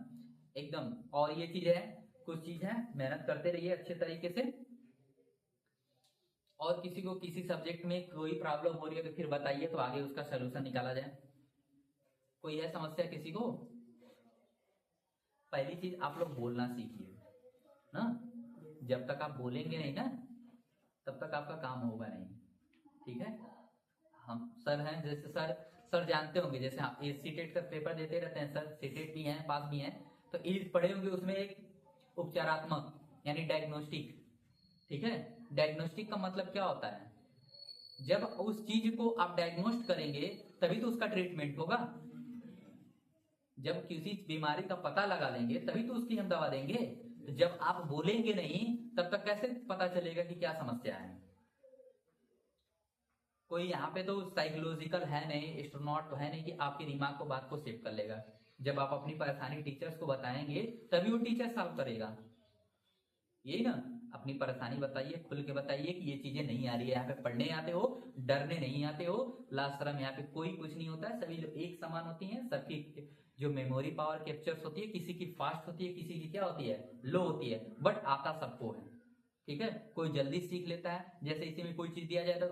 एकदम। और ये चीज है, कुछ चीज है, मेहनत करते रहिए अच्छे तरीके से। और किसी को किसी सब्जेक्ट में कोई प्रॉब्लम हो रही है तो फिर बताइए, तो आगे उसका सोल्यूशन निकाला जाए। कोई है समस्या किसी को? पहली चीज आप लोग बोलना सीखिए ना। जब तक आप बोलेंगे नहीं ना, तब तक आपका काम होगा नहीं। ठीक है, हम सर हैं, जैसे सर जानते होंगे, जैसे आप सीटेट का पेपर देते रहते हैं सर, सीटेट भी हैं, पास भी हैं, तो इज पढ़े होंगे, उसमें एक उपचारात्मक यानी डायग्नोस्टिक। ठीक है, डायग्नोस्टिक का मतलब क्या होता है? जब उस चीज को आप डायग्नोस्ट करेंगे तभी तो उसका ट्रीटमेंट होगा। जब किसी बीमारी का पता लगा लेंगे तभी तो उसकी हम दवा देंगे। तो जब आप बोलेंगे नहीं तब तक कैसे पता चलेगा कि क्या समस्या है? कोई यहाँ पे तो साइकोलॉजिकल है नहीं, एस्ट्रोनॉट तो है नहीं कि आपके दिमाग को बात को सेव कर लेगा। जब आप अपनी परेशानी टीचर्स को बताएंगे तभी वो टीचर सॉल्व करेगा। यही ना, अपनी परेशानी बताइए, खुल के बताइए कि ये चीजें नहीं आ रही है। यहाँ पे पढ़ने आते हो, डरने नहीं आते हो। लास्ट शर्म, यहाँ पे कोई कुछ नहीं होता है, सभी लोग एक समान होती हैं। सबकी जो मेमोरी पावर कैप्चर्स होती है, किसी की फास्ट होती है, किसी की क्या होती है, लो होती है, बट आता सबको है। ठीक है, कोई जल्दी सीख लेता है, जैसे इसी में कोई चीज दिया जाए तो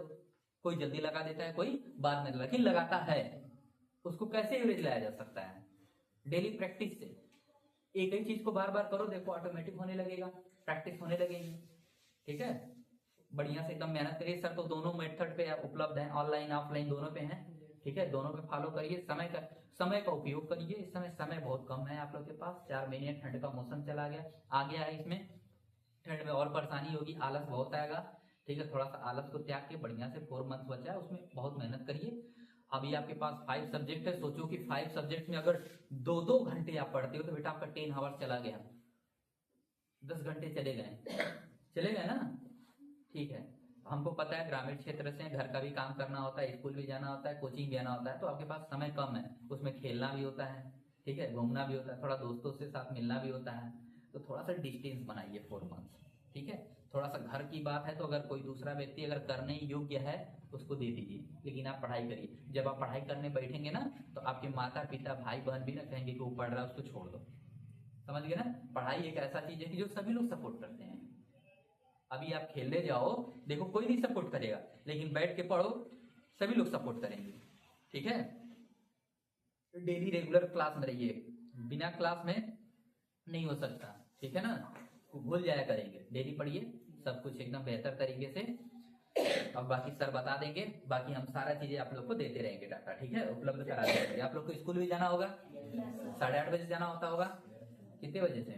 कोई जल्दी लगा देता है, कोई बाद में, लेकिन लगाता है। उसको कैसे एवरेज लाया जा सकता है? डेली प्रैक्टिस से। एक ही चीज को बार बार करो, देखो ऑटोमेटिक होने लगेगा, प्रैक्टिस होने लगेगी। ठीक है, बढ़िया से एकदम मेहनत करिए। सर तो दोनों मेथड पे उपलब्ध है, ऑनलाइन ऑफलाइन दोनों पे हैं। ठीक है, दोनों पे फॉलो करिए। समय का उपयोग करिए। इस समय समय बहुत कम है आप लोग के पास, 4 महीने, ठंड का मौसम चला गया, आ गया है। इसमें ठंड में और परेशानी होगी, आलस बहुत आएगा। ठीक है, थोड़ा सा आलस को त्याग के बढ़िया से 4 मंथ बचा है, उसमें बहुत मेहनत करिए। अभी आपके पास 5 सब्जेक्ट है, सोचो कि 5 सब्जेक्ट में अगर 2-2 घंटे आप पढ़ते हो तो बेटा आपका 10 आवर्स चला गया, 10 घंटे चले गए ना। ठीक है, हमको पता है ग्रामीण क्षेत्र से, घर का भी काम करना होता है, स्कूल भी जाना होता है, कोचिंग भी जाना होता है, तो आपके पास समय कम है। उसमें खेलना भी होता है, ठीक है, घूमना भी होता है, थोड़ा दोस्तों से साथ मिलना भी होता है। तो थोड़ा सा डिस्टेंस बनाइए 4 मंथ। ठीक है, थोड़ा सा घर की बात है तो अगर कोई दूसरा व्यक्ति अगर करने योग्य है उसको दे दीजिए, लेकिन आप पढ़ाई करिए। जब आप पढ़ाई करने बैठेंगे ना तो आपके माता पिता भाई बहन भी ना कहेंगे कि वो पढ़ रहा है उसको छोड़ दो। समझ गए ना, पढ़ाई एक ऐसा चीज है कि जो सभी लोग सपोर्ट करते हैं। अभी आप खेलने जाओ, देखो कोई नहीं सपोर्ट करेगा, लेकिन बैठ के पढ़ो, सभी लोग सपोर्ट करेंगे। ठीक है, डेली रेगुलर क्लास में रहिए, बिना क्लास में नहीं हो सकता। ठीक है ना, भूल जाया करेंगे, डेली पढ़िए, सब कुछ एकदम बेहतर तरीके से। अब बाकी सर बता देंगे, बाकी हम सारा चीजें आप लोग को देते रहेंगे, डाटा। ठीक है, उपलब्ध करा देंगे। आप लोग को स्कूल भी जाना होगा, 8:30 बजे जाना होता होगा, कितने बजे से?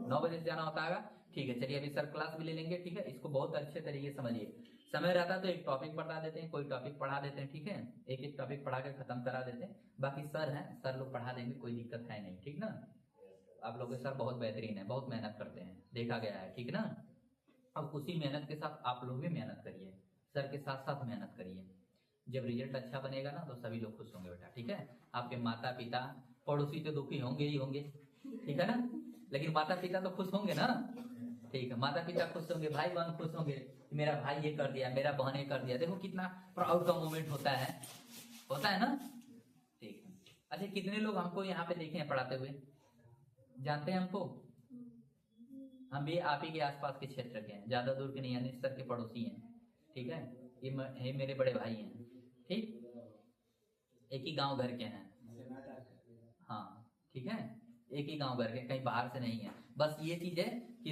9 बजे से जाना होता होगा। ठीक है, चलिए अभी सर क्लास भी ले लेंगे, ठीक है। इसको बहुत अच्छे तरीके से समझिए। समय रहता है तो एक टॉपिक पढ़ा देते हैं, कोई टॉपिक पढ़ा देते हैं, ठीक है। एक एक टॉपिक पढ़ा के खत्म करा देते हैं। बाकी सर हैं, सर लोग पढ़ा देंगे, कोई दिक्कत है नहीं, ठीक ना। आप लोग के सर बहुत बेहतरीन है, बहुत मेहनत करते हैं, देखा गया है, ठीक ना। अब उसी मेहनत के साथ आप लोग भी मेहनत करिए, सर के साथ साथ मेहनत करिए। जब रिजल्ट अच्छा बनेगा ना तो सभी लोग खुश होंगे बेटा, ठीक है। आपके माता पिता पड़ोसी तो दुखी होंगे ही होंगे, ठीक है ना, लेकिन माता पिता तो खुश होंगे ना, ठीक है। माता पिता खुश होंगे, भाई बहन खुश होंगे, मेरा भाई ये कर दिया, मेरा बहन ये कर दिया। देखो कितना प्राउड का मोमेंट होता है ना, ठीक है। अच्छा, कितने लोग हमको यहाँ पे देखे हैं पढ़ाते हुए, जानते हैं हमको? हम भी आप ही के आसपास के क्षेत्र के हैं, ज्यादा दूर के नहीं, यानी सर के पड़ोसी हैं, ठीक है। ये मेरे बड़े भाई हैं, ठीक, एक ही गांव घर के हैं, हाँ, ठीक है, एक ही गांव घर के, कहीं बाहर से नहीं है। बस ये चीज है कि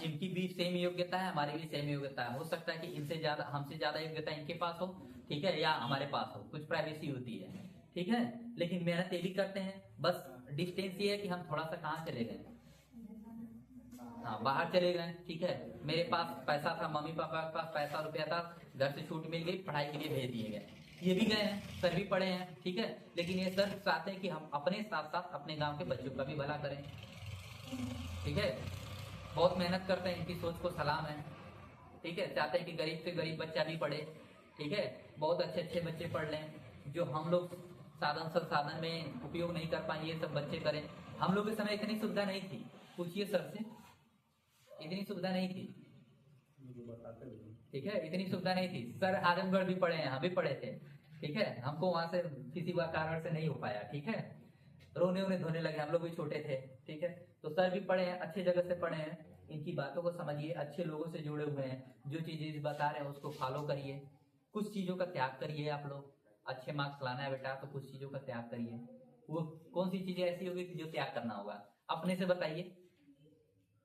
इनकी भी सेम योग्यता है, हमारी भी सेम योग्यता है। हो सकता है कि इनसे ज्यादा, हमसे ज्यादा योग्यता इनके पास हो, ठीक है, या हमारे पास हो, कुछ प्राइवेसी होती है, ठीक है। लेकिन मेहनत ये भी करते हैं, बस डिस्टेंस ये है कि हम थोड़ा सा कहाँ चले गए, हाँ, बाहर चले गए, ठीक है। मेरे पास पैसा था, मम्मी पापा के पास पैसा रुपया था, घर से छूट मिल गई, पढ़ाई के लिए भेज दिए गए, ये भी गए हैं, सर भी पढ़े हैं, ठीक है। लेकिन ये सर चाहते हैं कि हम अपने साथ साथ अपने गांव के बच्चों का भी भला करें, ठीक है। बहुत मेहनत करते हैं, इनकी सोच को सलाम है, ठीक है। चाहते हैं कि गरीब से गरीब बच्चा भी पढ़े, ठीक है। बहुत अच्छे अच्छे बच्चे पढ़ लें, जो हम लोग साधन संसाधन में उपयोग नहीं कर पाए, ये सब बच्चे करें। हम लोग के समय इतनी सुविधा नहीं थी, पूछिए सर से, इतनी सुविधा नहीं थी, ठीक है, इतनी सुविधा नहीं थी। सर आजमगढ़ भी पढ़े हैं, हम भी पढ़े थे, ठीक है। हमको वहां से किसी कारण से नहीं हो पाया, ठीक है। रोने वोने धोने लगे, हम लोग भी छोटे थे, ठीक है। तो सर भी पढ़े हैं, अच्छे जगह से पढ़े हैं, इनकी बातों को समझिए, अच्छे लोगों से जुड़े हुए हैं, जो चीजें बता रहे हैं उसको फॉलो करिए। कुछ चीजों का त्याग करिए, आप लोग अच्छे मार्क्स लाना है बेटा तो कुछ चीजों का त्याग करिए। वो कौन सी चीजें ऐसी होगी जो त्याग करना होगा, अपने से बताइए,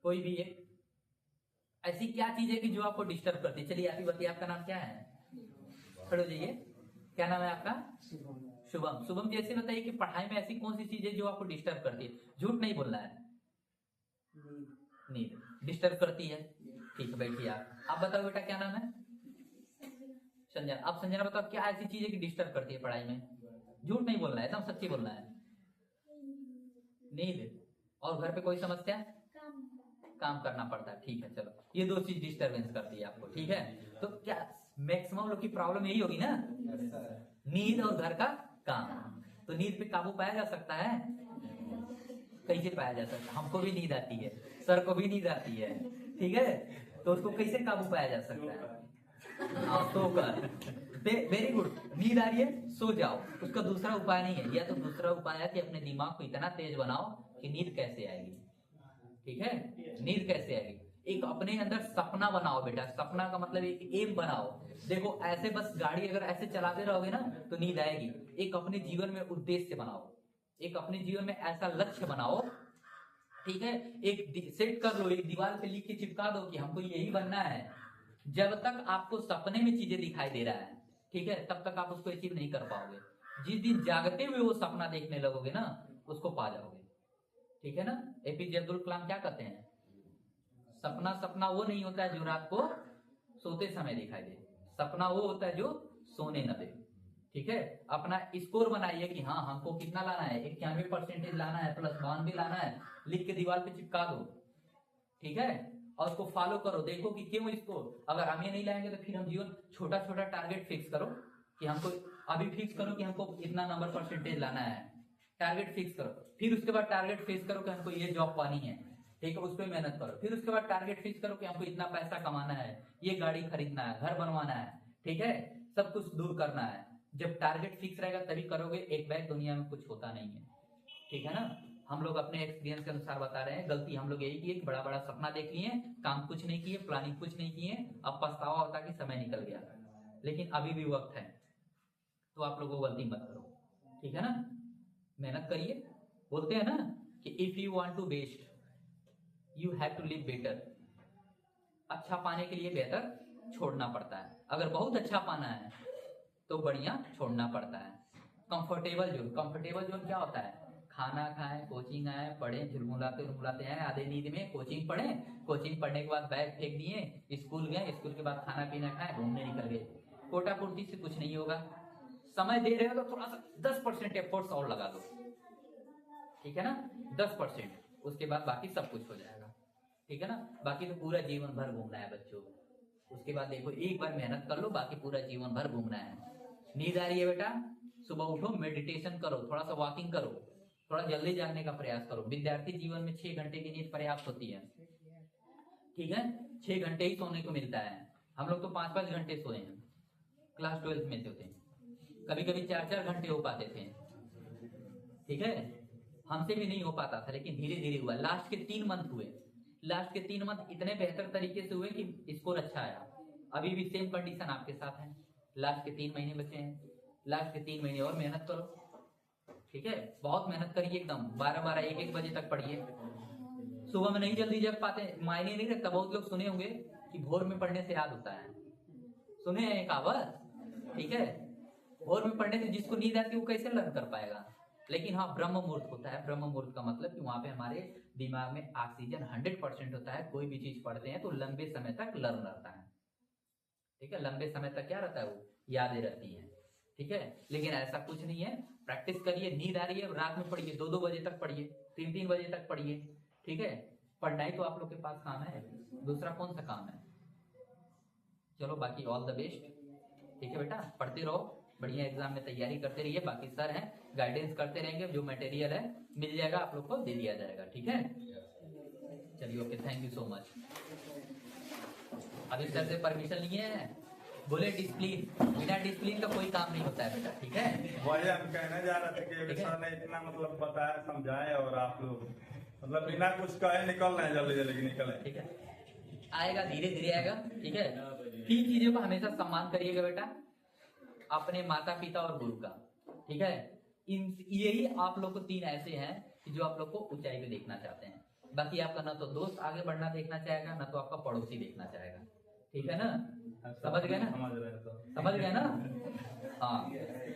कोई भी एक ऐसी क्या चीज है कि जो आपको डिस्टर्ब करती है। चलिए आप ही बताइए, आपका नाम क्या है, खड़े हो जाइए, क्या नाम है आपका? शुभम। शुभम जी ऐसे बताइए कि पढ़ाई में ऐसी कौन सी चीज है जो आपको डिस्टर्ब करती है, झूठ नहीं बोलना है। नींद डिस्टर्ब करती है, ठीक है, बैठिए। आप बताओ बेटा, क्या नाम है? संजना। आप संजना बताओ, क्या ऐसी चीज है कि डिस्टर्ब करती है पढ़ाई में? झूठ नहीं बोलना है, एकदम सच्ची बोलना है। नींद। और घर पे कोई समस्या? काम करना पड़ता है, ठीक है। चलो, ये दो चीज डिस्टर्बेंस करती है आपको, ठीक है। तो क्या मैक्सिमम लोग की प्रॉब्लम यही होगी ना, नींद और घर का काम। तो नींद पे काबू पाया जा सकता है? कैसे पाया जा सकता है? हमको भी नींद आती है, सर को भी नींद आती है, ठीक है। तो उसको कैसे काबू पाया जा सकता है? हाँ, सोकर। Very good. नींद आ रही है, सो जाओ। उसका दूसरा उपाय नहीं है, या तो दूसरा उपाय है कि अपने दिमाग को इतना तेज बनाओ कि नींद कैसे आएगी, ठीक है। नींद कैसे आएगी? एक अपने अंदर सपना बनाओ बेटा, सपना का मतलब एक एम बनाओ। देखो ऐसे बस गाड़ी अगर ऐसे चलाते रहोगे ना तो नींद आएगी। एक अपने जीवन में उद्देश्य बनाओ, एक अपने जीवन में ऐसा लक्ष्य बनाओ, ठीक है। एक सेट कर लो, एक दीवार पे लिख के चिपका दो कि हमको यही बनना है। जब तक आपको सपने में चीजें दिखाई दे रहा है, ठीक है, तब तक आप उसको अचीव नहीं कर पाओगे। जिस दिन जागते हुए वो सपना देखने लगोगे ना, उसको पा जाओगे, ठीक है ना। एपीजे अब्दुल कलाम क्या कहते हैं? सपना वो नहीं होता है जो रात को सोते समय दिखाई दे, सपना वो होता है जो सोने न दे, ठीक है। अपना स्कोर बनाइए कि हाँ हमको कितना लाना है, 91% लाना है, प्लस 92 लाना है, लिख के दीवार पे चिपका दो, ठीक है। और उसको फॉलो करो, देखो कि क्यों इसको, अगर हम ये नहीं लाएंगे तो फिर हम जीवन छोटा छोटा टारगेट फिक्स करो कि हमको अभी फिक्स करो कि हमको इतना नंबर परसेंटेज लाना है, टारगेट फिक्स करो। फिर उसके बाद टारगेट फिक्स करो कि हमको ये जॉब पानी है, ठीक है, उस पर मेहनत करो। फिर उसके बाद टारगेट फिक्स करो कि हमको इतना पैसा कमाना है, ये गाड़ी खरीदना है, घर बनवाना है, ठीक है, सब कुछ दूर करना है। जब टारगेट फिक्स रहेगा तभी करोगे, एक बैग दुनिया में कुछ होता नहीं है, ठीक है ना। हम लोग अपने एक्सपीरियंस के अनुसार बता रहे हैं, गलती हम लोग यही की है कि बड़ा बड़ा सपना देख लिए, काम कुछ नहीं किए, प्लानिंग कुछ नहीं किए, अब पछतावा होता कि समय निकल गया। लेकिन अभी भी वक्त है, तो आप लोगों को गलती मत करो, ठीक है ना। मेहनत करिए। बोलते हैं ना कि if you want to best you have to live better. अच्छा पाने के लिए बेहतर छोड़ना पड़ता है, अगर बहुत अच्छा पाना है तो बढ़िया छोड़ना पड़ता है। कंफर्टेबल जोन क्या होता है? खाना खाएं, कोचिंग आए, पढ़े, झुलमुलाते आए, आधे नींद में कोचिंग पढ़े, कोचिंग पढ़ने के बाद बैग फेंक दिए, स्कूल गए, स्कूल के बाद खाना पीना खाए, घूमने निकल गए। कोटा पूर्ति से कुछ नहीं होगा। समय दे रहे हो तो थोड़ा सा 10% एफर्ट्स और लगा दो, ठीक है ना, 10%, उसके बाद बाकी सब कुछ हो जाएगा, ठीक है ना। बाकी तो पूरा जीवन भर घूमना है बच्चों। उसके बाद देखो एक बार मेहनत कर लो, बाकी पूरा जीवन भर घूमना है। नींद आ रही है बेटा, सुबह उठो, मेडिटेशन करो, थोड़ा सा वॉकिंग करो, थोड़ा जल्दी जागने का प्रयास करो। विद्यार्थी जीवन में 6 घंटे की नींद पर्याप्त होती है, ठीक है, 6 घंटे ही सोने को मिलता है। हम लोग तो 5-5 घंटे सोए हैं, क्लास 12 में होते हैं, कभी कभी 4-4 घंटे हो पाते थे, ठीक है। हमसे भी नहीं हो पाता था, लेकिन धीरे धीरे हुआ। लास्ट के 3 मंथ हुए, लास्ट के 3 मंथ इतने बेहतर तरीके से हुए कि स्कोर अच्छा आया। अभी भी सेम कंडीशन आपके साथ है। लास्ट के 3 महीने बचे हैं, लास्ट के 3 महीने और मेहनत करो, ठीक है, बहुत मेहनत करिए, एकदम 12-12 1-1 बजे तक पढ़िए। सुबह में नहीं जल्दी जग पाते, मायने नहीं रखता। बहुत लोग सुने होंगे कि भोर में पढ़ने से याद होता है, सुने हैं कहावत, ठीक है। भोर में पढ़ने से जिसको नींद आती है वो कैसे लर्न कर पाएगा। लेकिन हाँ, ब्रह्म मुहूर्त होता है। ब्रह्म मुहूर्त का मतलब कि वहां पे हमारे दिमाग में ऑक्सीजन 100% होता है। कोई भी चीज पढ़ते हैं तो लंबे समय तक लर्न रहता है, ठीक है, लंबे समय तक क्या रहता है, वो यादें रहती है, ठीक है। लेकिन ऐसा कुछ नहीं है, प्रैक्टिस करिए। नींद आ रही है, रात में पढ़िए, 2-2 बजे तक पढ़िए, 3-3 बजे तक पढ़िए, ठीक है। पढ़ना ही तो आप लोग के पास काम है, दूसरा कौन सा काम है। चलो बाकी ऑल द बेस्ट, ठीक है बेटा, पढ़ते रहो, बढ़िया एग्जाम में तैयारी करते रहिए। बाकी सर हैं, गाइडेंस करते रहेंगे, जो मटेरियल है मिल जाएगा, आप लोग को दे दिया जाएगा, ठीक है। चलिए okay, thank you so much. अभी सर से परमिशन लिए हैं, बोले डिसिप्लिन, बिना डिसिप्लिन का कोई काम नहीं होता है बेटा, ठीक है। वही हम कहने जा रहे थे कि सर ने इतना मतलब बताया समझाए और आप लोग मतलब बिना कुछ कहे निकल रहे हैं, जल्दी जल्दी निकले, ठीक है। आएगा, धीरे धीरे आएगा, ठीक है। 3 चीजों का हमेशा सम्मान करिएगा बेटा, अपने माता पिता और गुरु का, ठीक है। यही आप लोग को 3 ऐसे हैं कि जो आप लोग को ऊंचाई पे देखना चाहते हैं। बाकी आपका ना तो दोस्त आगे बढ़ना देखना चाहेगा, ना तो आपका पड़ोसी देखना चाहेगा, ठीक है ना। समझ गए ना, समझ गए ना, हाँ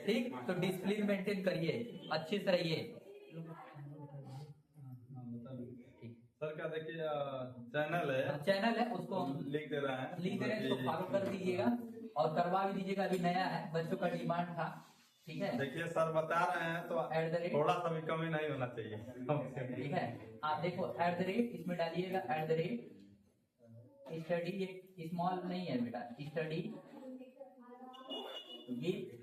ठीक। तो डिसिप्लिन मेंटेन करिए, अच्छे से रहिए। सर का देखिए चैनल है, उसको लिख दे रहे हैं, इसको फॉलो कर दीजिएगा और करवा भी दीजिएगा। अभी नया है, बच्चों का डिमांड था, ठीक है। देखिए सर बता रहे हैं तो थोड़ा सा भी कमी नहीं होना चाहिए, ठीक है। आप देखो @ इसमें डालिएगा, @ स्टडी, ये स्मॉल नहीं है बेटा, स्टडी विद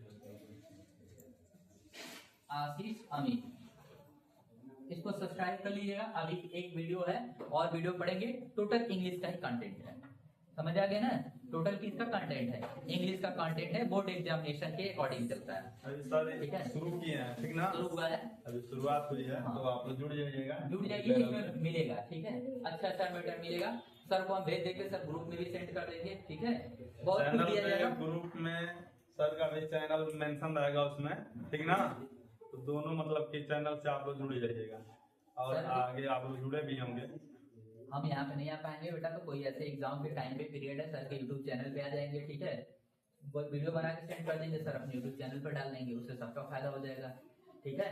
आशीष अमित, इसको सब्सक्राइब कर लीजिएगा। अभी एक वीडियो है और वीडियो पढ़ेंगे, टोटल इंग्लिश का ही कंटेंट है, समझ आ गया ना। टोटल किसका कंटेंट है, इंग्लिश का कंटेंट है, बोर्ड एग्जामिनेशन के अकॉर्डिंग चलता है। अभी सर ठीक है, शुरू किए हैं, ठीक ना, शुरू हुआ है, अभी शुरुआत हुई है, हाँ। तो आप लोग जुड़ जाइएगा, इसमें मिलेगा, ठीक है। अच्छा मैटर मिलेगा, सर को हम भेज देंगे, सर ग्रुप में भी सेंड कर देंगे, ठीक है। बहुत कुछ चैनल दिया जाएगा, ग्रुप में सर का भी चैनल मेंशन रहेगा उसमें, ठीक ना। तो दोनों मतलब कि चैनल से आप लोग जुड़ जाइएगा और आगे आप लोग जुड़े भी होंगे। हम यहाँ पे नहीं आ पाएंगे बेटा, तो कोई ऐसे एग्जाम के टाइम पे पीरियड है, सर के यूट्यूब चैनल पे आ जाएंगे, ठीक है। वो वीडियो बना के सेंड कर देंगे, सर अपने यूट्यूब चैनल पर डाल देंगे, उससे सबका फायदा हो जाएगा, ठीक है।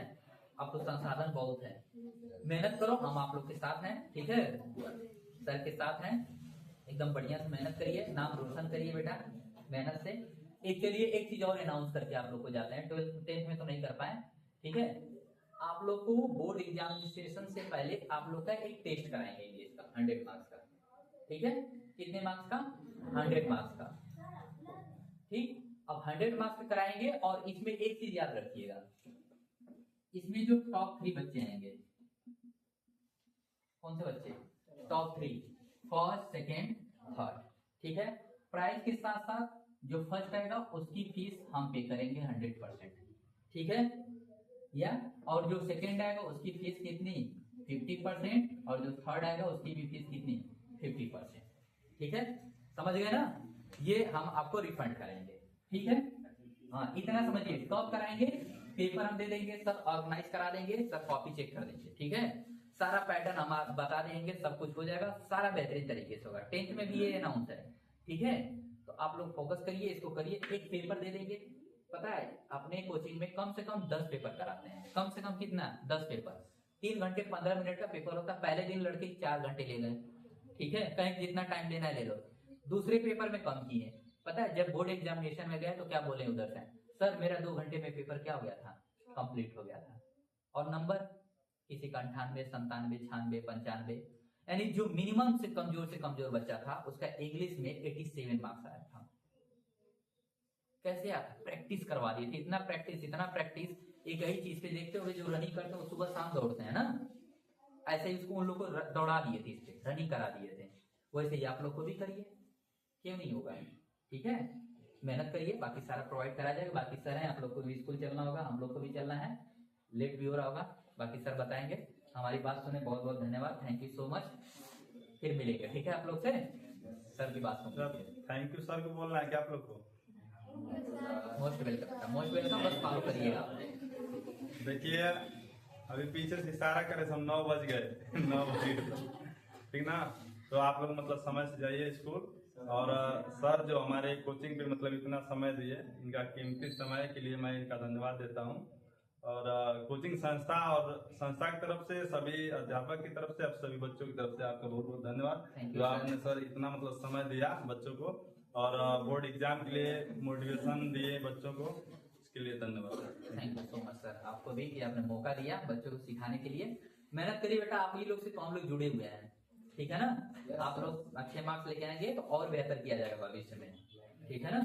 अब तो संसाधन बहुत है, मेहनत करो, हम आप लोग के साथ हैं, ठीक है, सर के साथ हैं, एकदम बढ़िया से मेहनत करिए, नाम रोशन करिए बेटा मेहनत से। एक चलिए एक चीज और अनाउंस करके आप लोग को जाते हैं, 12th 10th में तो नहीं कर पाए, ठीक है। आप लोग को बोर्ड एग्जामिनेशन से पहले आप लोग का एक टेस्ट कराएंगे इंग्लिश का 100 मार्क्स का, ठीक है। कितने मार्क्स का, 100 मार्क्स का, ठीक। अब 100 मार्क्स का कराएंगे और इसमें एक चीज याद रखिएगा, इसमें जो टॉप 3 बच्चे आएंगे, कौन से बच्चे, टॉप 3, फर्स्ट सेकेंड थर्ड, ठीक है। प्राइस के साथ साथ जो फर्स्ट आएगा उसकी फीस हम पे करेंगे 100%, ठीक है। या और जो सेकेंड आएगा उसकी फीस कितनी, 50%, और जो थर्ड आएगा उसकी भी फीस कितनी, 50%, ठीक है। समझ गए ना, ये हम आपको रिफंड करेंगे, ठीक है। हाँ इतना समझिए, कब कराएंगे, पेपर हम दे देंगे, सब ऑर्गेनाइज करा देंगे, सब कॉपी चेक कर देंगे, ठीक है। सारा पैटर्न हम आप बता देंगे, सब कुछ हो जाएगा, सारा बेहतरीन तरीके से होगा। 10th में भी ये अनाउंस है, ठीक है। तो आप लोग फोकस करिए, इसको करिए, एक पेपर दे देंगे, पता है अपने कोचिंग में कम से कम 10 पेपर कराते हैं, कम से कम कितना 10 पेपर, 3 घंटे 15 मिनट का पेपर होता है। पहले दिन लड़के 4 घंटे ले गए, ठीक है, कहीं जितना टाइम लेना है ले लो। दूसरे पेपर में कम किए, पता है जब बोर्ड एग्जामिनेशन में गए तो क्या बोले उधर से, सर मेरा 2 घंटे में पेपर क्या हो गया था, कंप्लीट हो गया था। और नंबर किसी का 98, 97, 96, 95, यानी जो मिनिमम से कमजोर बच्चा था उसका इंग्लिश में 87 मार्क्स आया था। कैसे आता, प्रैक्टिस करवा दिए थे, इतना प्रैक्टिस एक ही चीज पे देखते हुए जो रनिंग करते हैं वो सुबह शाम दौड़ते हैं ना, ऐसे ही उसको उन लोग को दौड़ा दिए थे, इस पे रनिंग करा दिए थे। वैसे ही आप लोग को भी करिए, क्यों नहीं होगा, ठीक है, मेहनत करिए, बाकी सारा प्रोवाइड करा जाएगा। बाकी सर हैं, आप लोग को भी स्कूल चलना होगा, हम लोग को भी चलना है, लेट भी हो रहा होगा, बाकी सर बताएंगे। हमारी बात सुने बहुत बहुत धन्यवाद, थैंक यू सो मच, फिर मिलेंगे, ठीक है, आप लोग से सर की बात सुन। थैंक यू सर को बोलना है क्या आप लोग को? मोस्ट वेलकम, बस फॉलो करिएगा। देखिए अभी पीछे से इशारा करे हम 9 बज गए 9 बजे, ठीक ना, तो आप लोग मतलब समय से जाइए स्कूल। और सर जो हमारे कोचिंग पे मतलब इतना समय दिए, इनका कीमती समय के लिए मैं इनका धन्यवाद देता हूँ। और कोचिंग संस्था और संस्था की तरफ से, सभी अध्यापक की तरफ से, आप सभी बच्चों की तरफ से आपका बहुत बहुत धन्यवाद, जो आपने सर इतना मतलब समय दिया बच्चों को और बोर्ड एग्जाम के लिए मोटिवेशन दिए बच्चों को, इसके लिए धन्यवाद। Thank you so much sir, आपको भी कि आपने मौका दिया बच्चों को सिखाने के लिए। मेहनत करिए बेटा, आप ही लोग से तो हम लोग जुड़े हुए हैं, ठीक है ना, आप लोग अच्छे मार्क्स लेके आएंगे तो और बेहतर किया जाएगा भविष्य में, ठीक है ना।